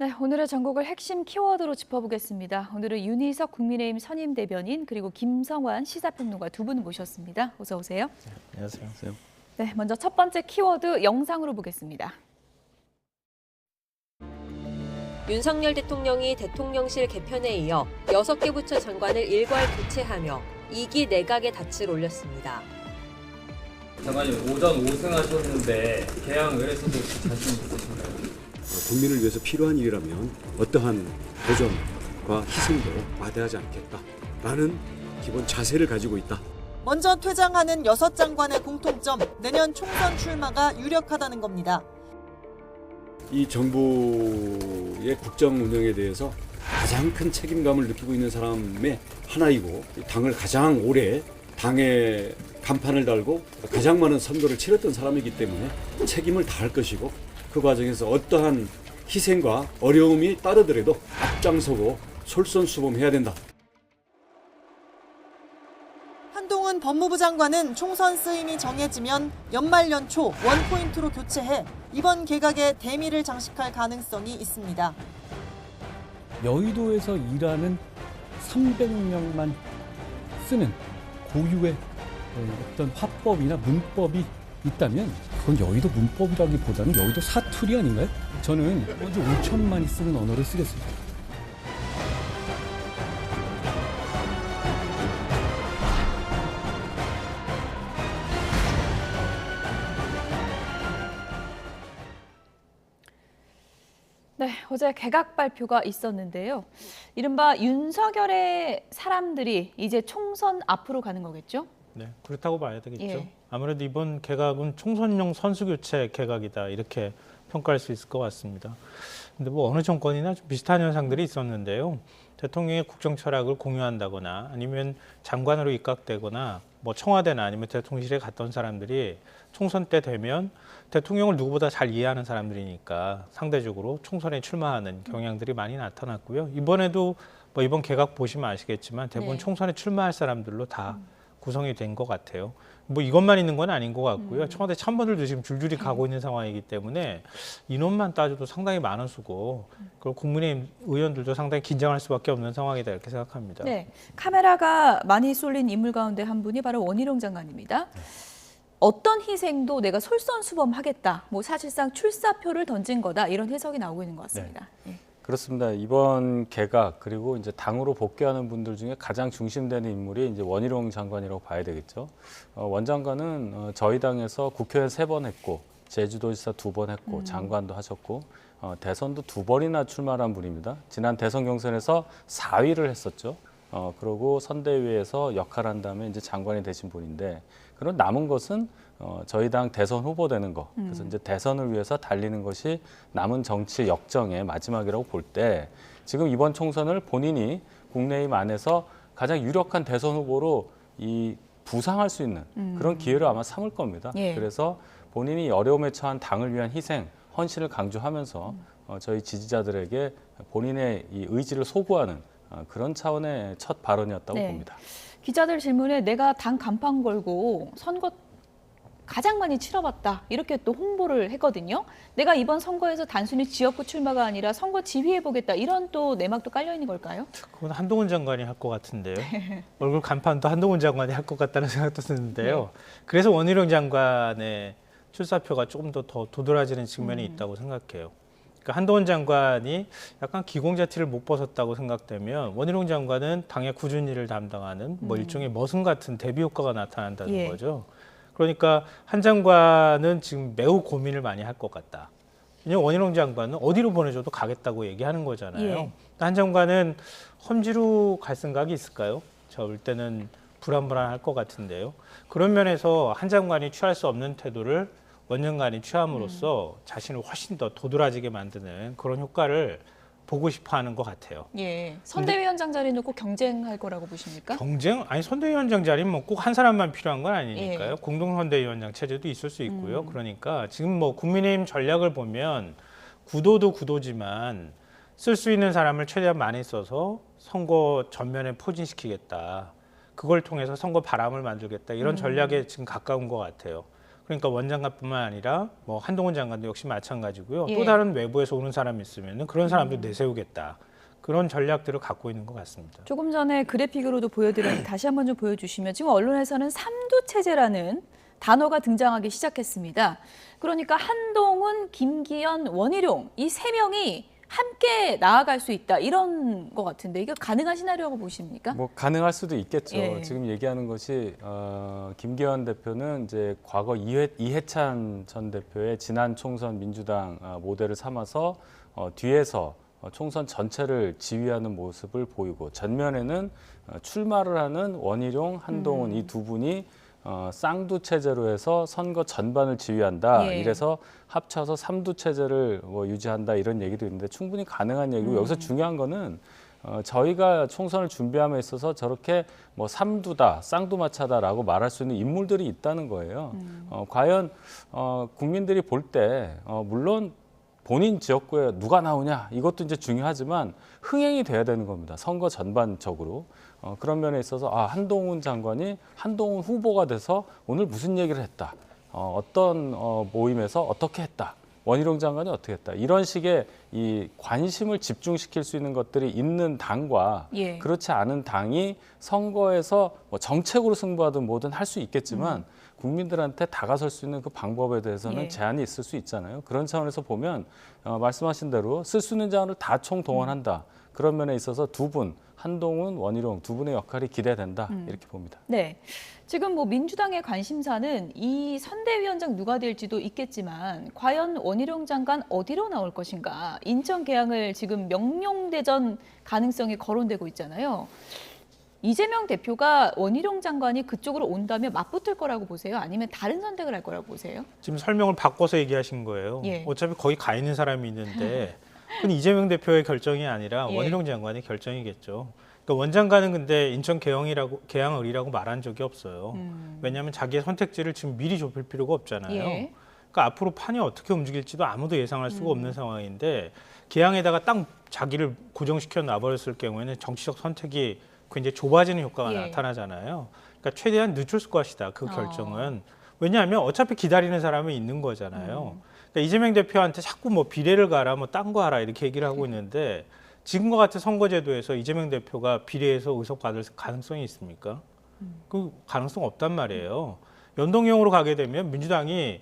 네, 오늘의 전국을 핵심 키워드로 짚어보겠습니다. 오늘은 윤희석 국민의힘 선임 대변인 그리고 김성환 시사평론가 두 분 모셨습니다. 어서 오세요. 네, 안녕하세요. 네, 먼저 첫 번째 키워드 영상으로 보겠습니다. 윤석열 대통령이 대통령실 개편에 이어 6개 부처 장관을 일괄 교체하며 2기 내각의 닻을 올렸습니다. 장관님 오전 5승하셨는데 개항 의뢰서도 자신 있으신가요? 국민을 위해서 필요한 일이라면 어떠한 도전과 희생도 마다하지 않겠다라는 기본 자세를 가지고 있다. 먼저 퇴장하는 6장관의 공통점, 내년 총선 출마가 유력하다는 겁니다. 이 정부의 국정 운영에 대해서 가장 큰 책임감을 느끼고 있는 사람의 하나이고 당을 가장 오래 당의 간판을 달고 가장 많은 선거를 치렀던 사람이기 때문에 책임을 다할 것이고 그 과정에서 어떠한 희생과 어려움이 따르더라도 앞장서고 솔선수범해야 된다. 한동훈 법무부 장관은 총선 쓰임이 정해지면 연말 연초 원포인트로 교체해 이번 개각에 대미를 장식할 가능성이 있습니다. 여의도에서 일하는 300명만 쓰는 고유의 어떤 화법이나 문법이 있다면 그건 여의도 문법이라기보다는 여의도 사투리 아닌가요? 저는 먼저 5천만이 쓰는 언어를 쓰겠습니다. 네, 어제 개각 발표가 있었는데요. 이른바 윤석열의 사람들이 이제 총선 앞으로 가는 거겠죠? 네, 그렇다고 봐야 되겠죠. 예. 아무래도 이번 개각은 총선용 선수교체 개각이다 이렇게 평가할 수 있을 것 같습니다. 근데 뭐 어느 정권이나 좀 비슷한 현상들이 있었는데요. 대통령의 국정 철학을 공유한다거나 아니면 장관으로 입각되거나 뭐 청와대나 아니면 대통령실에 갔던 사람들이 총선 때 되면 대통령을 누구보다 잘 이해하는 사람들이니까 상대적으로 총선에 출마하는 경향들이 많이 나타났고요. 이번에도 뭐 이번 개각 보시면 아시겠지만 대부분 네. 총선에 출마할 사람들로 다 구성이 된 것 같아요. 뭐 이것만 있는 건 아닌 것 같고요. 청와대 참모들도 지금 줄줄이 가고 있는 상황이기 때문에 인원만 따져도 상당히 많은 수고 그리고 국민의힘 의원들도 상당히 긴장할 수밖에 없는 상황이다 이렇게 생각합니다. 네, 카메라가 많이 쏠린 인물 가운데 한 분이 바로 원희룡 장관입니다. 어떤 희생도 내가 솔선수범하겠다. 뭐 사실상 출사표를 던진 거다. 이런 해석이 나오고 있는 것 같습니다. 예. 그렇습니다. 이번 개각 그리고 이제 당으로 복귀하는 분들 중에 가장 중심되는 인물이 이제 원희룡 장관이라고 봐야 되겠죠. 원 장관은 저희 당에서 국회의원 3번 했고 제주도지사 2번 했고 장관도 하셨고 대선도 2번이나 출마한 분입니다. 지난 대선 경선에서 4위를 했었죠. 그러고 선대위에서 역할한 다음에 이제 장관이 되신 분인데 그런 남은 것은 저희 당 대선 후보 되는 거. 그래서 이제 대선을 위해서 달리는 것이 남은 정치 역정의 마지막이라고 볼 때 지금 이번 총선을 본인이 국내의힘 안에서 가장 유력한 대선 후보로 이 부상할 수 있는 그런 기회를 아마 삼을 겁니다. 예. 그래서 본인이 어려움에 처한 당을 위한 희생, 헌신을 강조하면서 저희 지지자들에게 본인의 이 의지를 소구하는 그런 차원의 첫 발언이었다고 네. 봅니다. 기자들 질문에 내가 당 간판 걸고 선거 가장 많이 치러봤다. 이렇게 또 홍보를 했거든요. 내가 이번 선거에서 단순히 지역구 출마가 아니라 선거 지휘해보겠다. 이런 또 내막도 깔려 있는 걸까요? 그건 한동훈 장관이 할 것 같은데요. 얼굴 간판도 한동훈 장관이 할 것 같다는 생각도 드는데요. 그래서 원희룡 장관의 출사표가 조금 더 도드라지는 측면이 있다고 생각해요. 그러니까 한동훈 장관이 약간 기공자티를 못 벗었다고 생각되면 원희룡 장관은 당의 꾸준히 일을 담당하는 뭐 일종의 머슴 같은 대비 효과가 나타난다는 예. 거죠. 그러니까 한 장관은 지금 매우 고민을 많이 할 것 같다. 왜냐하면 원희룡 장관은 어디로 보내줘도 가겠다고 얘기하는 거잖아요. 예. 한 장관은 험지로 갈 생각이 있을까요? 저 볼 때는 불안불안할 것 같은데요. 그런 면에서 한 장관이 취할 수 없는 태도를 원 장관이 취함으로써 자신을 훨씬 더 도드라지게 만드는 그런 효과를 보고 싶어하는 것 같아요. 예. 선대위원장 자리는 꼭 경쟁할 거라고 보십니까? 경쟁? 아니 선대위원장 자리는 뭐 꼭 한 사람만 필요한 건 아니니까요. 예. 공동선대위원장 체제도 있을 수 있고요. 그러니까 지금 뭐 국민의힘 전략을 보면 구도도 구도지만 쓸 수 있는 사람을 최대한 많이 써서 선거 전면에 포진시키겠다. 그걸 통해서 선거 바람을 만들겠다. 이런 전략에 지금 가까운 것 같아요. 그러니까 원장관뿐만 아니라 뭐 한동훈 장관도 역시 마찬가지고요. 예. 또 다른 외부에서 오는 사람이 있으면 그런 사람도 내세우겠다. 그런 전략들을 갖고 있는 것 같습니다. 조금 전에 그래픽으로도 보여드렸는데 다시 한번 좀 보여주시면 지금 언론에서는 삼두체제라는 단어가 등장하기 시작했습니다. 그러니까 한동훈, 김기현, 원희룡 이 세 명이 함께 나아갈 수 있다 이런 것 같은데 이게 가능한 시나리오라고 보십니까? 뭐 가능할 수도 있겠죠. 예. 지금 얘기하는 것이 김기현 대표는 이제 과거 이해찬 전 대표의 지난 총선 민주당 모델을 삼아서 뒤에서 총선 전체를 지휘하는 모습을 보이고 전면에는 출마를 하는 원희룡, 한동훈 이 두 분이 쌍두 체제로 해서 선거 전반을 지휘한다. 예. 이래서 합쳐서 삼두 체제를 뭐 유지한다 이런 얘기도 있는데 충분히 가능한 얘기고 여기서 중요한 거는 저희가 총선을 준비함에 있어서 저렇게 뭐 삼두다, 쌍두마차다라고 말할 수 있는 인물들이 있다는 거예요. 과연 국민들이 볼 때 물론 본인 지역구에 누가 나오냐 이것도 이제 중요하지만 흥행이 돼야 되는 겁니다. 선거 전반적으로. 그런 면에 있어서 한동훈 장관이 한동훈 후보가 돼서 오늘 무슨 얘기를 했다. 어떤 모임에서 어떻게 했다. 원희룡 장관이 어떻게 했다. 이런 식의 이 관심을 집중시킬 수 있는 것들이 있는 당과 예. 그렇지 않은 당이 선거에서 뭐 정책으로 승부하든 뭐든 할 수 있겠지만 국민들한테 다가설 수 있는 그 방법에 대해서는 예. 제한이 있을 수 있잖아요. 그런 차원에서 보면 말씀하신 대로 쓸 수 있는 자원을 다 총동원한다. 그런 면에 있어서 두 분, 한동훈, 원희룡 두 분의 역할이 기대된다. 이렇게 봅니다. 네. 지금 뭐 민주당의 관심사는 이 선대위원장 누가 될지도 있겠지만 과연 원희룡 장관 어디로 나올 것인가. 인천 계양을 지금 명명대전 가능성이 거론되고 있잖아요. 이재명 대표가 원희룡 장관이 그쪽으로 온다면 맞붙을 거라고 보세요? 아니면 다른 선택을 할 거라고 보세요? 지금 설명을 바꿔서 얘기하신 거예요. 예. 어차피 거기 가 있는 사람이 있는데 그건 이재명 대표의 결정이 아니라 예. 원희룡 장관의 결정이겠죠. 그러니까 원장관은 근데 인천 계양을이라고 말한 적이 없어요. 왜냐하면 자기의 선택지를 지금 미리 좁힐 필요가 없잖아요. 예. 그러니까 앞으로 판이 어떻게 움직일지도 아무도 예상할 수가 없는 상황인데 계양에다가 딱 자기를 고정시켜 놔버렸을 경우에는 정치적 선택이 굉장히 좁아지는 효과가 예. 나타나잖아요. 그러니까 최대한 늦출 것이다. 그 결정은. 왜냐하면 어차피 기다리는 사람이 있는 거잖아요. 그러니까 이재명 대표한테 자꾸 뭐 비례를 가라, 뭐 딴 거 하라 이렇게 얘기를 하고 있는데 지금과 같은 선거제도에서 이재명 대표가 비례에서 의석 받을 가능성이 있습니까? 그 가능성 없단 말이에요. 연동형으로 가게 되면 민주당이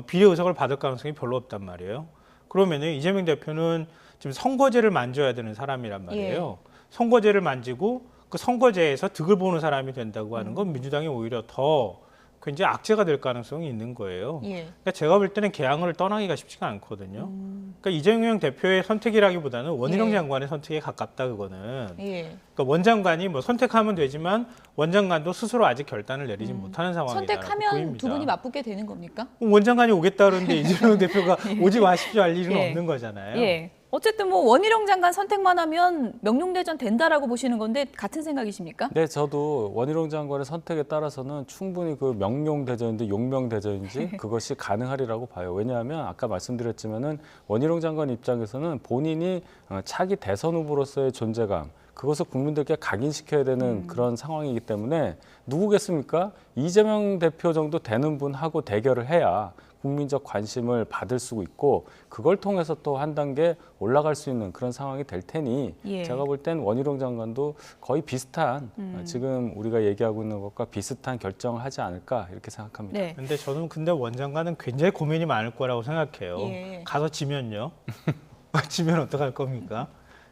비례 의석을 받을 가능성이 별로 없단 말이에요. 그러면은 이재명 대표는 지금 선거제를 만져야 되는 사람이란 말이에요. 선거제를 만지고 그 선거제에서 득을 보는 사람이 된다고 하는 건 민주당이 오히려 더 굉장히 악재가 될 가능성이 있는 거예요. 예. 그러니까 제가 볼 때는 계양을 떠나기가 쉽지가 않거든요. 그러니까 이재명 대표의 선택이라기보다는 원희룡 예. 장관의 선택에 가깝다 그거는. 예. 그러니까 원장관이 뭐 선택하면 되지만 원장관도 스스로 아직 결단을 내리지 못하는 상황이다. 선택하면 보입니다. 두 분이 맞붙게 되는 겁니까? 원장관이 오겠다 그러는데 이재명 대표가 오지 마십시오 할 일은 예. 없는 거잖아요. 예. 어쨌든 뭐 원희룡 장관 선택만 하면 명룡대전 된다라고 보시는 건데 같은 생각이십니까? 네, 저도 원희룡 장관의 선택에 따라서는 충분히 그 명룡대전인지 용명대전인지 그것이 가능하리라고 봐요. 왜냐하면 아까 말씀드렸지만은 원희룡 장관 입장에서는 본인이 차기 대선 후보로서의 존재감 그것을 국민들께 각인시켜야 되는 그런 상황이기 때문에 누구겠습니까? 이재명 대표 정도 되는 분하고 대결을 해야 국민적 관심을 받을 수 있고 그걸 통해서 또 한 단계 올라갈 수 있는 그런 상황이 될 테니 예. 제가 볼 땐 원희룡 장관도 거의 비슷한 지금 우리가 얘기하고 있는 것과 비슷한 결정을 하지 않을까 이렇게 생각합니다. 네. 근데 저는 원장관은 굉장히 고민이 많을 거라고 생각해요. 예. 가서 지면요. 지면 어떡할 겁니까?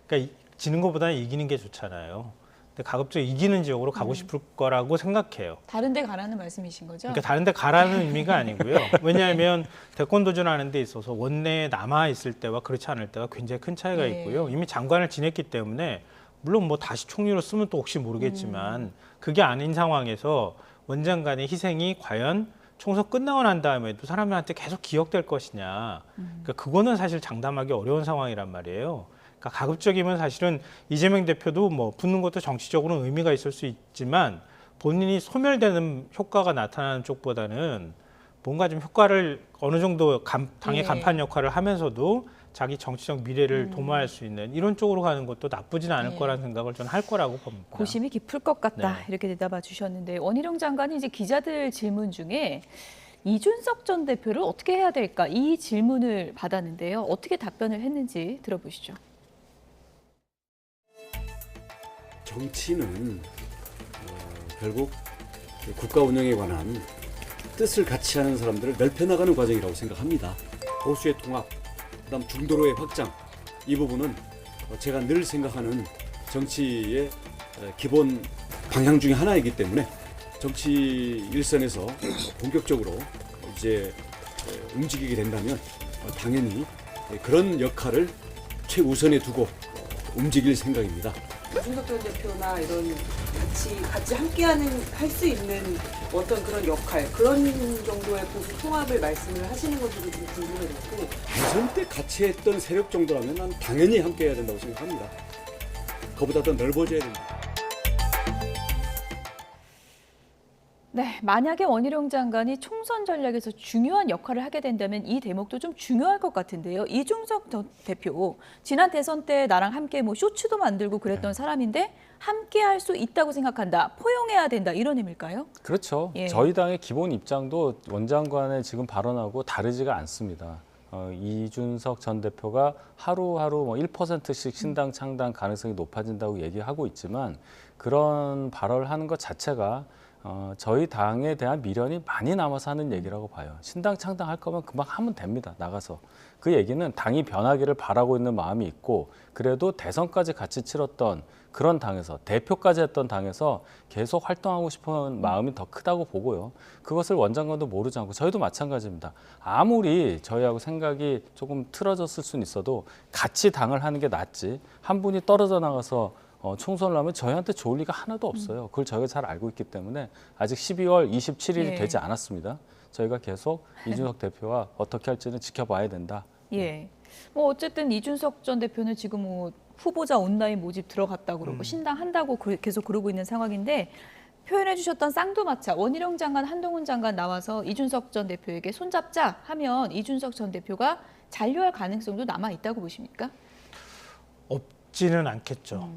그러니까 지는 것보다는 이기는 게 좋잖아요. 근데 가급적 이기는 지역으로 가고 싶을 거라고 생각해요. 다른 데 가라는 말씀이신 거죠? 그러니까 다른 데 가라는 의미가 아니고요. 왜냐하면 대권 도전하는 데 있어서 원내에 남아 있을 때와 그렇지 않을 때가 굉장히 큰 차이가 예. 있고요. 이미 장관을 지냈기 때문에 물론 뭐 다시 총리로 쓰면 또 혹시 모르겠지만 그게 아닌 상황에서 원장관의 희생이 과연 총선 끝나고 난 다음에도 사람들한테 계속 기억될 것이냐. 그러니까 그거는 사실 장담하기 어려운 상황이란 말이에요. 그러니까 가급적이면 사실은 이재명 대표도 뭐 붙는 것도 정치적으로는 의미가 있을 수 있지만 본인이 소멸되는 효과가 나타나는 쪽보다는 뭔가 좀 효과를 어느 정도 당의 예. 간판 역할을 하면서도 자기 정치적 미래를 도모할 수 있는 이런 쪽으로 가는 것도 나쁘진 않을 예. 거라는 생각을 저는 할 거라고 봅니다. 고심이 깊을 것 같다 네. 이렇게 대답해 주셨는데 원희룡 장관이 이제 기자들 질문 중에 이준석 전 대표를 어떻게 해야 될까 이 질문을 받았는데요. 어떻게 답변을 했는지 들어보시죠. 정치는 결국 국가 운영에 관한 뜻을 같이 하는 사람들을 넓혀나가는 과정이라고 생각합니다. 보수의 통합, 그다음 중도로의 확장, 이 부분은 제가 늘 생각하는 정치의 기본 방향 중에 하나이기 때문에 정치 일선에서 본격적으로 이제 움직이게 된다면 당연히 그런 역할을 최우선에 두고 움직일 생각입니다. 이준석 전 대표나 이런 같이 함께하는 할 수 있는 어떤 그런 역할 그런 정도의 보수 통합을 말씀을 하시는 건지도 좀 궁금해졌고 대선 때 같이 했던 세력 정도라면 난 당연히 함께해야 된다고 생각합니다. 그보다 더 넓어져야 된다. 네, 만약에 원희룡 장관이 총선 전략에서 중요한 역할을 하게 된다면 이 대목도 좀 중요할 것 같은데요. 이준석 전 대표, 지난 대선 때 나랑 함께 뭐 쇼츠도 만들고 그랬던 사람인데 함께 할 수 있다고 생각한다, 포용해야 된다 이런 의미일까요? 그렇죠. 예. 저희 당의 기본 입장도 원 장관의 지금 발언하고 다르지가 않습니다. 이준석 전 대표가 하루하루 뭐 1%씩 신당 창당 가능성이 높아진다고 얘기하고 있지만 그런 발언을 하는 것 자체가 저희 당에 대한 미련이 많이 남아서 하는 얘기라고 봐요. 신당 창당할 거면 금방 하면 됩니다. 나가서. 그 얘기는 당이 변하기를 바라고 있는 마음이 있고 그래도 대선까지 같이 치렀던 그런 당에서 대표까지 했던 당에서 계속 활동하고 싶은 마음이 더 크다고 보고요. 그것을 원 장관도 모르지 않고 저희도 마찬가지입니다. 아무리 저희하고 생각이 조금 틀어졌을 수는 있어도 같이 당을 하는 게 낫지 한 분이 떨어져 나가서 총선을 하면 저희한테 좋을 리가 하나도 없어요. 그걸 저희가 잘 알고 있기 때문에 아직 12월 27일이 예. 되지 않았습니다. 저희가 계속 이준석 대표와 어떻게 할지는 지켜봐야 된다. 예. 뭐 어쨌든 이준석 전 대표는 지금 뭐 후보자 온라인 모집 들어갔다 그러고 신당 한다고 계속 그러고 있는 상황인데 표현해 주셨던 쌍두마차 원희룡 장관, 한동훈 장관 나와서 이준석 전 대표에게 손잡자 하면 이준석 전 대표가 잔류할 가능성도 남아 있다고 보십니까? 없지는 않겠죠.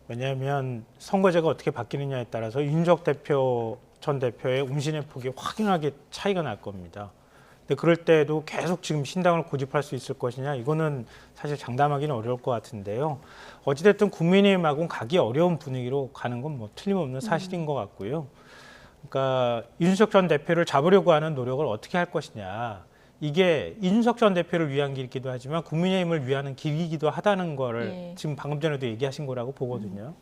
왜냐하면 선거제가 어떻게 바뀌느냐에 따라서 이준석 전 대표의 운신의 폭이 확연하게 차이가 날 겁니다. 근데 그럴 때도 계속 지금 신당을 고집할 수 있을 것이냐 이거는 사실 장담하기는 어려울 것 같은데요. 어찌됐든 국민의힘하고는 가기 어려운 분위기로 가는 건 뭐 틀림없는 사실인 것 같고요. 그러니까 이준석 전 대표를 잡으려고 하는 노력을 어떻게 할 것이냐. 이게 이준석 전 대표를 위한 길이기도 하지만 국민의힘을 위하는 길이기도 하다는 거를 예. 지금 방금 전에도 얘기하신 거라고 보거든요.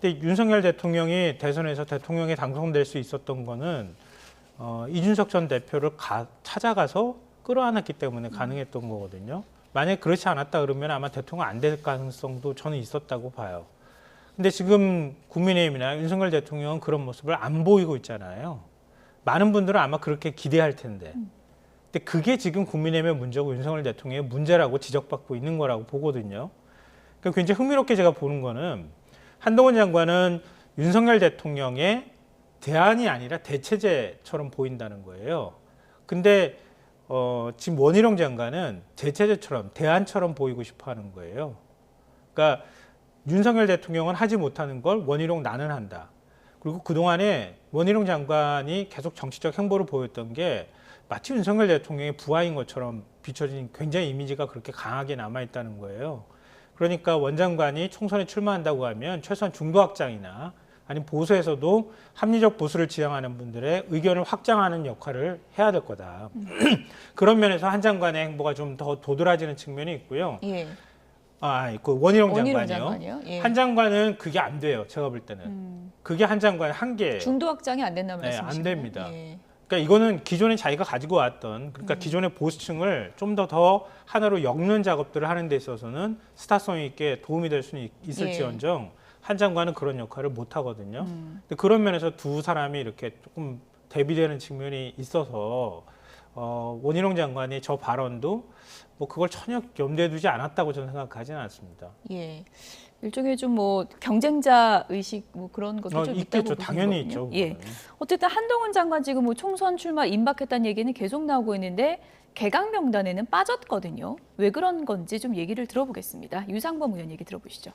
근데 윤석열 대통령이 대선에서 대통령에 당선될 수 있었던 거는 이준석 전 대표를 찾아가서 끌어안았기 때문에 가능했던 거거든요. 만약에 그렇지 않았다 그러면 아마 대통령 안 될 가능성도 저는 있었다고 봐요. 근데 지금 국민의힘이나 윤석열 대통령은 그런 모습을 안 보이고 있잖아요. 많은 분들은 아마 그렇게 기대할 텐데. 근데 그게 지금 국민의힘의 문제고 윤석열 대통령의 문제라고 지적받고 있는 거라고 보거든요. 그러니까 굉장히 흥미롭게 제가 보는 거는 한동훈 장관은 윤석열 대통령의 대안이 아니라 대체제처럼 보인다는 거예요. 근데 지금 원희룡 장관은 대체제처럼 대안처럼 보이고 싶어 하는 거예요. 그러니까 윤석열 대통령은 하지 못하는 걸 원희룡 나는 한다. 그리고 그동안에 원희룡 장관이 계속 정치적 행보를 보였던 게 마치 윤석열 대통령의 부하인 것처럼 비춰진 굉장히 이미지가 그렇게 강하게 남아있다는 거예요. 그러니까 원 장관이 총선에 출마한다고 하면 최소한 중도 확장이나 아니면 보수에서도 합리적 보수를 지향하는 분들의 의견을 확장하는 역할을 해야 될 거다. 그런 면에서 한 장관의 행보가 좀 더 도드라지는 측면이 있고요. 예. 그 원희룡 원희룡 장관이요. 장관이요? 예. 한 장관은 그게 안 돼요. 제가 볼 때는. 그게 한 장관의 한계예요. 중도 확장이 안 된다는 네, 말씀이시죠? 안 됩니다. 예. 그러니까 이거는 기존에 자기가 가지고 왔던 그러니까 기존의 보수층을 좀 더 하나로 엮는 작업들을 하는 데 있어서는 스타성 있게 도움이 될 수는 있을지언정 한 장관은 그런 역할을 못 하거든요. 근데 그런 면에서 두 사람이 이렇게 조금 대비되는 측면이 있어서 원희룡 장관의 저 발언도 뭐 그걸 전혀 염두에 두지 않았다고 저는 생각하지는 않습니다. 예. 일종의 좀 뭐 경쟁자 의식 뭐 그런 것도 좀 있겠죠. 있다고 당연히 보거든요. 있죠. 예. 어쨌든 한동훈 장관 지금 뭐 총선 출마 임박했다는 얘기는 계속 나오고 있는데 개각 명단에는 빠졌거든요. 왜 그런 건지 좀 얘기를 들어보겠습니다. 유상범 의원 얘기 들어보시죠.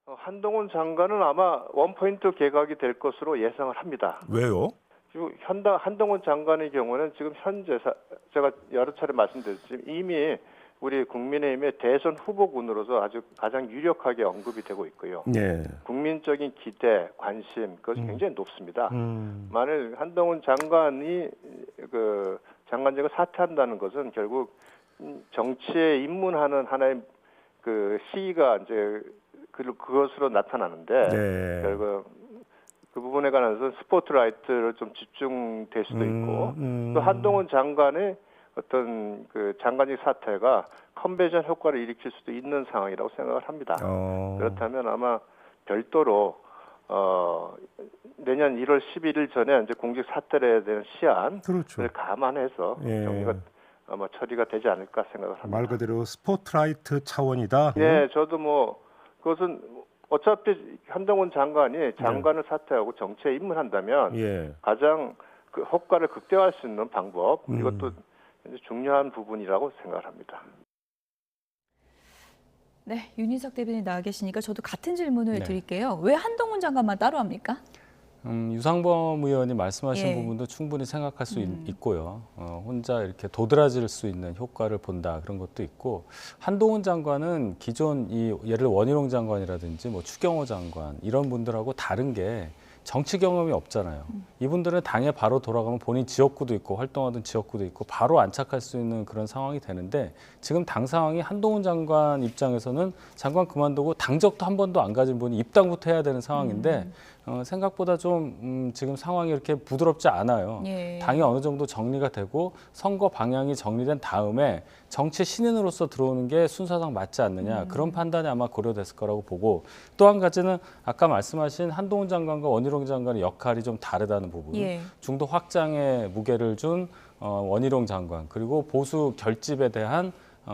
한동훈 장관은 아마 원포인트 개각이 될 것으로 예상을 합니다. 왜요? 그리고 한동훈 장관의 경우는 지금 현재 제가 여러 차례 말씀드렸지만 이미 우리 국민의힘의 대선 후보군으로서 아주 가장 유력하게 언급이 되고 있고요. 네. 국민적인 기대, 관심 그것이 굉장히 높습니다. 만일 한동훈 장관이 그 장관직을 사퇴한다는 것은 결국 정치에 입문하는 하나의 그 시기가 이제 그것으로 나타나는데 네. 결국 그 부분에 관해서 스포트라이트를 좀 집중될 수도 있고 또 한동훈 장관의 어떤 그 장관직 사퇴가 컨벤션 효과를 일으킬 수도 있는 상황이라고 생각을 합니다. 그렇다면 아마 별도로 내년 1월 11일 전에 이제 공직 사퇴를 해야 되는 시한을 그렇죠. 감안해서 예. 정리가 아마 처리가 되지 않을까 생각을 합니다. 말 그대로 스포트라이트 차원이다. 예, 저도 뭐 그것은 어차피 한동훈 장관이 장관을 사퇴하고 정치에 입문한다면 예. 가장 그 효과를 극대화할 수 있는 방법 이것도 중요한 부분이라고 생각을 합니다. 네, 윤희석 대변인 나와 계시니까 저도 같은 질문을 네. 드릴게요. 왜 한동훈 장관만 따로 합니까? 유상범 의원이 말씀하신 예. 부분도 충분히 생각할 수 있고요. 혼자 이렇게 도드라질 수 있는 효과를 본다 그런 것도 있고 한동훈 장관은 기존 예를 원희룡 장관이라든지 뭐 추경호 장관 이런 분들하고 다른 게 정치 경험이 없잖아요. 이분들은 당에 바로 돌아가면 본인 지역구도 있고 활동하던 지역구도 있고 바로 안착할 수 있는 그런 상황이 되는데 지금 당 상황이 한동훈 장관 입장에서는 장관 그만두고 당적도 한 번도 안 가진 분이 입당부터 해야 되는 상황인데 생각보다 좀 지금 상황이 이렇게 부드럽지 않아요. 예. 당이 어느 정도 정리가 되고 선거 방향이 정리된 다음에 정치 신인으로서 들어오는 게 순서상 맞지 않느냐 그런 판단이 아마 고려됐을 거라고 보고 또 한 가지는 아까 말씀하신 한동훈 장관과 원희룡 장관의 역할이 좀 다르다는 부분 예. 중도 확장에 무게를 준 원희룡 장관 그리고 보수 결집에 대한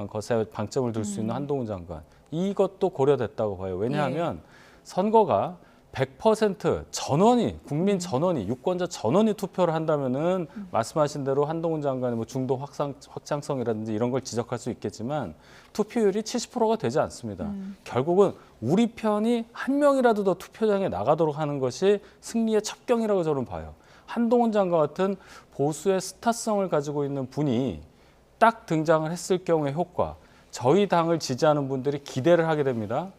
것에 방점을 둘 수 있는 한동훈 장관 이것도 고려됐다고 봐요. 왜냐하면 선거가 100% 전원이 국민 전원이 유권자 전원이 투표를 한다면은 말씀하신 대로 한동훈 장관의 뭐 중도 확장성이라든지 이런 걸 지적할 수 있겠지만 투표율이 70%가 되지 않습니다. 결국은 우리 편이 한 명이라도 더 투표장에 나가도록 하는 것이 승리의 첩경이라고 저는 봐요. 한동훈 장관 같은 보수의 스타성을 가지고 있는 분이 딱 등장을 했을 경우의 효과 저희 당을 지지하는 분들이 기대를 하게 됩니다.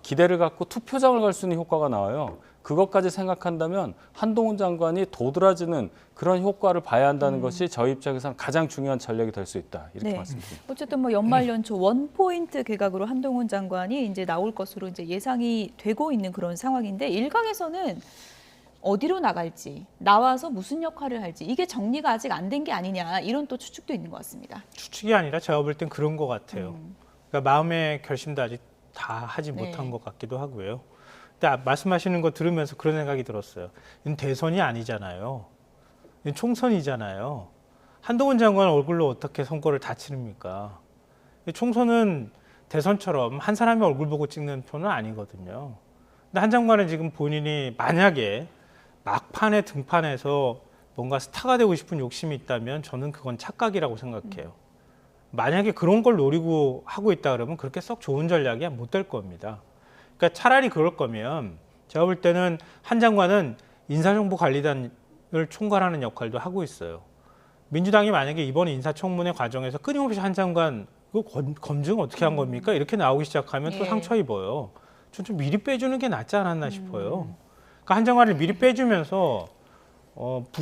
기대를 갖고 투표장을 갈 수 있는 효과가 나와요. 그것까지 생각한다면 한동훈 장관이 도드라지는 그런 효과를 봐야 한다는 것이 저희 입장에서는 가장 중요한 전략이 될 수 있다. 이렇게 네. 말씀드립니다. 어쨌든 뭐 연말 연초 원포인트 개각으로 한동훈 장관이 이제 나올 것으로 이제 예상이 되고 있는 그런 상황인데 일각에서는 어디로 나갈지 나와서 무슨 역할을 할지 이게 정리가 아직 안 된 게 아니냐 이런 또 추측도 있는 것 같습니다. 추측이 아니라 제가 볼 땐 그런 것 같아요. 그러니까 마음의 결심도 아직 다 하지 네. 못한 것 같기도 하고요. 근데 말씀하시는 거 들으면서 그런 생각이 들었어요. 이건 대선이 아니잖아요. 이건 총선이잖아요. 한동훈 장관 얼굴로 어떻게 선거를 다 치릅니까? 총선은 대선처럼 한 사람의 얼굴 보고 찍는 표는 아니거든요. 근데 한 장관은 지금 본인이 만약에 막판에 등판해서 뭔가 스타가 되고 싶은 욕심이 있다면 저는 그건 착각이라고 생각해요. 만약에 그런 걸 노리고 하고 있다 그러면 그렇게 썩 좋은 전략이 못 될 겁니다. 그러니까 차라리 그럴 거면 제가 볼 때는 한 장관은 인사정보관리단을 총괄하는 역할도 하고 있어요. 민주당이 만약에 이번 인사청문회 과정에서 끊임없이 한 장관 검증 어떻게 한 겁니까? 이렇게 나오기 시작하면 또 상처 입어요. 전 좀 미리 빼주는 게 낫지 않았나 싶어요. 그러니까 한 장관을 미리 빼주면서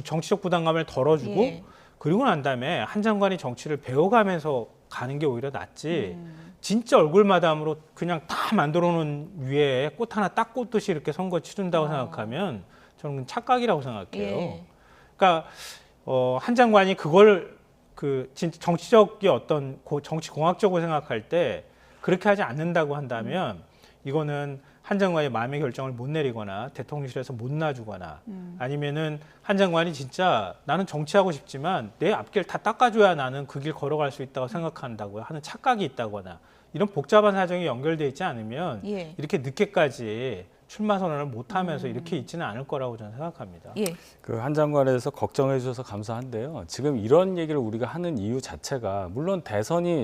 정치적 부담감을 덜어주고 그리고 난 다음에 한 장관이 정치를 배워가면서 가는 게 오히려 낫지 진짜 얼굴마담으로 그냥 다 만들어 놓은 위에 꽃 하나 딱 꽂듯이 이렇게 선거 치른다고 생각하면 저는 착각이라고 생각해요. 그러니까 한 장관이 그걸 진짜 정치적인 어떤 정치 공학적으로 생각할 때 그렇게 하지 않는다고 한다면 이거는 한 장관이 마음의 결정을 못 내리거나 대통령실에서 못 놔주거나 아니면은 한 장관이 진짜 나는 정치하고 싶지만 내 앞길 다 닦아줘야 나는 그 길 걸어갈 수 있다고 생각한다고 하는 착각이 있다거나 이런 복잡한 사정이 연결돼 있지 않으면 이렇게 늦게까지 출마 선언을 못하면서 이렇게 있지는 않을 거라고 저는 생각합니다. 예. 그 한 장관에 대해서 걱정해 주셔서 감사한데요. 지금 이런 얘기를 우리가 하는 이유 자체가 물론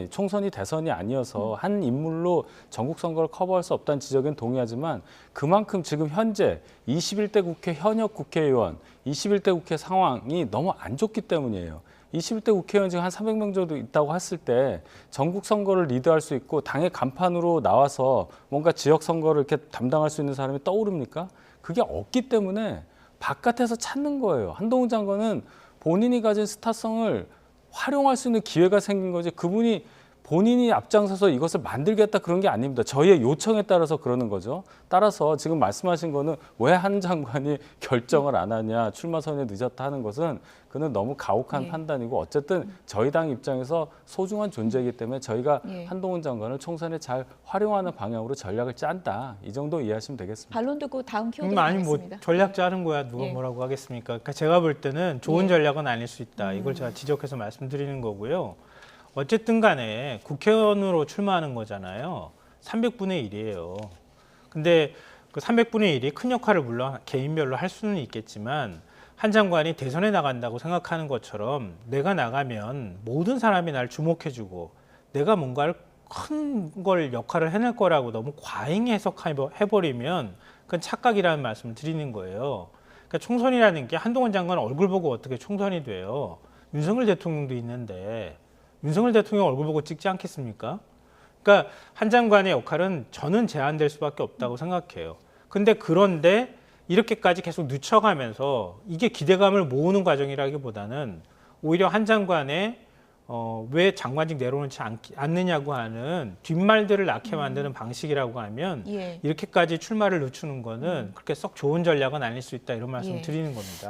총선이 대선이 아니어서 한 인물로 전국 선거를 커버할 수 없다는 지적엔 동의하지만 그만큼 지금 현재 21대 국회 현역 국회의원, 21대 국회 상황이 너무 안 좋기 때문이에요. 21대 국회의원 지금 한 300명 정도 있다고 했을 때 전국 선거를 리드할 수 있고 당의 간판으로 나와서 뭔가 지역 선거를 이렇게 담당할 수 있는 사람이 떠오릅니까? 그게 없기 때문에 바깥에서 찾는 거예요. 한동훈 장관은 본인이 가진 스타성을 활용할 수 있는 기회가 생긴 거지 그분이 본인이 앞장서서 이것을 만들겠다 그런 게 아닙니다. 저희의 요청에 따라서 그러는 거죠. 따라서 지금 말씀하신 거는 왜 한 장관이 결정을 안 하냐, 출마 선언이 늦었다 하는 것은 그는 너무 가혹한 예. 판단이고 어쨌든 저희 당 입장에서 소중한 존재이기 때문에 저희가 예. 한동훈 장관을 총선에 잘 활용하는 방향으로 전략을 짠다. 이 정도 이해하시면 되겠습니다. 반론 듣고 다음 키워드 아니 뭐 가겠습니다. 전략 짜는 거야 누가 예. 뭐라고 하겠습니까? 그러니까 제가 볼 때는 좋은 예. 전략은 아닐 수 있다. 이걸 제가 지적해서 말씀드리는 거고요. 어쨌든 간에 국회의원으로 출마하는 거잖아요. 300분의 1이에요. 근데 그 300분의 1이 큰 역할을 물론 개인별로 할 수는 있겠지만 한 장관이 대선에 나간다고 생각하는 것처럼 내가 나가면 모든 사람이 날 주목해주고 내가 뭔가를 큰 걸 역할을 해낼 거라고 너무 과잉 해석해버리면 그건 착각이라는 말씀을 드리는 거예요. 그러니까 총선이라는 게 한동훈 장관 얼굴 보고 어떻게 총선이 돼요. 윤석열 대통령도 있는데 윤석열 대통령 얼굴 보고 찍지 않겠습니까? 그러니까 한 장관의 역할은 저는 제한될 수밖에 없다고 생각해요. 그런데 이렇게까지 계속 늦춰가면서 이게 기대감을 모으는 과정이라기보다는 오히려 한 장관의 왜 장관직 내려놓지 않느냐고 하는 뒷말들을 낳게 만드는 방식이라고 하면 예. 이렇게까지 출마를 늦추는 거는 그렇게 썩 좋은 전략은 아닐 수 있다 이런 말씀 예. 드리는 겁니다.